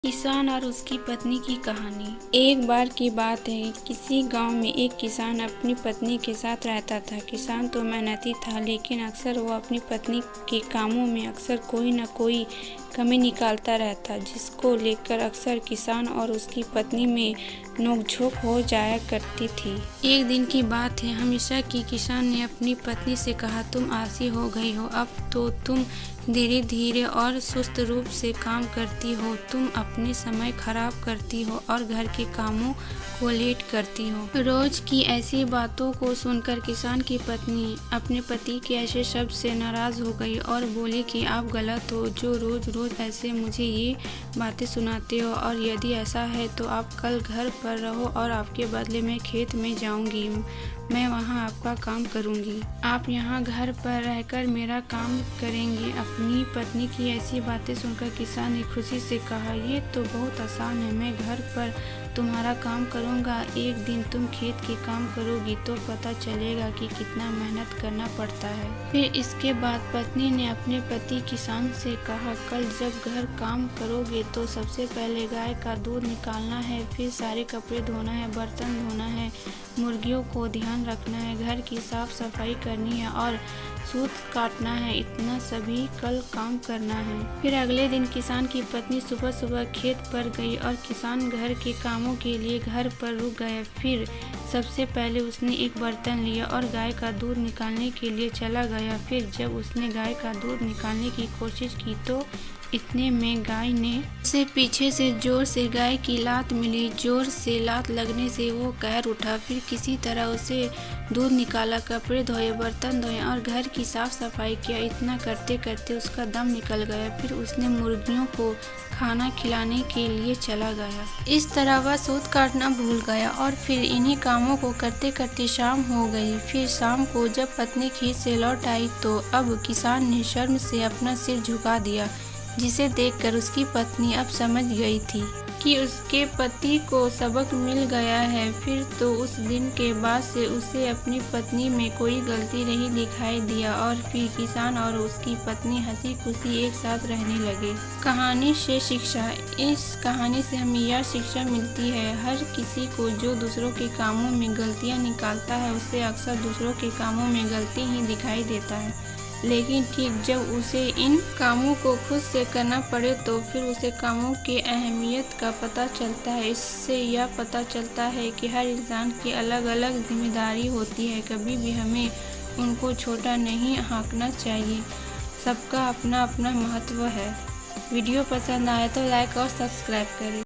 किसान और उसकी पत्नी की कहानी। एक बार की बात है, किसी गांव में एक किसान अपनी पत्नी के साथ रहता था। किसान तो मेहनती था, लेकिन अक्सर वो अपनी पत्नी के कामों में अक्सर कोई न कोई कमी निकालता रहता, जिसको लेकर अक्सर किसान और उसकी पत्नी में नोकझोंक हो जाया करती थी। एक दिन की बात है, हमेशा की किसान ने अपनी पत्नी से कहा, तुम आलसी हो गई हो, अब तो तुम धीरे धीरे और सुस्त रूप से काम करती हो, तुम अपने समय खराब करती हो और घर के कामों को लेट करती हो। रोज की ऐसी बातों को सुनकर किसान की पत्नी अपने पति के ऐसे शब्द से नाराज हो गई और बोली कि आप गलत हो जो रोज रोज ऐसे मुझे ये बातें सुनाते हो, और यदि ऐसा है तो आप कल घर पर रहो और आपके बदले में खेत में जाऊंगी, मैं वहाँ आपका काम करूंगी, आप यहाँ घर पर रहकर मेरा काम करेंगे। अपनी पत्नी की ऐसी बातें सुनकर किसान ने खुशी से कहा, ये तो बहुत आसान है, मैं घर पर तुम्हारा काम करूंगा, एक दिन तुम खेत के काम करोगी तो पता चलेगा कि कितना मेहनत करना पड़ता है। फिर इसके बाद पत्नी ने अपने पति किसान से कहा, कल जब घर काम करोगे तो सबसे पहले गाय का दूध निकालना है, फिर सारे कपड़े धोना है, बर्तन धोना है, मुर्गियों को ध्यान रखना है, घर की साफ सफाई करनी है और सूत काटना है, इतना सभी कल काम करना है। फिर अगले दिन किसान की पत्नी सुबह सुबह खेत पर गई और किसान घर के कामों के लिए घर पर रुक गया। फिर सबसे पहले उसने एक बर्तन लिया और गाय का दूध निकालने के लिए चला गया। फिर जब उसने गाय का दूध निकालने की कोशिश की तो इतने में गाय ने उसे पीछे से जोर से गाय की लात मिली। जोर से लात लगने से वो कहर उठा। फिर किसी तरह उसे दूध निकाला, कपड़े धोए, बर्तन धोए और घर की साफ सफाई किया। इतना करते करते उसका दम निकल गया। फिर उसने मुर्गियों को खाना खिलाने के लिए चला गया। इस तरह वह सूत काटना भूल गया और फिर इन्हीं कामों को करते करते शाम हो गई। फिर शाम को जब पत्नी खेत से लौट आई तो अब किसान ने शर्म से अपना सिर झुका दिया, जिसे देखकर उसकी पत्नी अब समझ गई थी कि उसके पति को सबक मिल गया है। फिर तो उस दिन के बाद से उसे अपनी पत्नी में कोई गलती नहीं दिखाई दिया और फिर किसान और उसकी पत्नी हंसी खुशी एक साथ रहने लगे। कहानी से शिक्षा। इस कहानी से हमें यह शिक्षा मिलती है, हर किसी को जो दूसरों के कामों में गलतियाँ निकालता है उसे अक्सर दूसरों के कामों में गलती ही दिखाई देता है, लेकिन ठीक जब उसे इन कामों को खुद से करना पड़े तो फिर उसे कामों की अहमियत का पता चलता है। इससे यह पता चलता है कि हर इंसान की अलग अलग जिम्मेदारी होती है, कभी भी हमें उनको छोटा नहीं आंकना चाहिए, सबका अपना अपना महत्व है। वीडियो पसंद आए तो लाइक और सब्सक्राइब करें।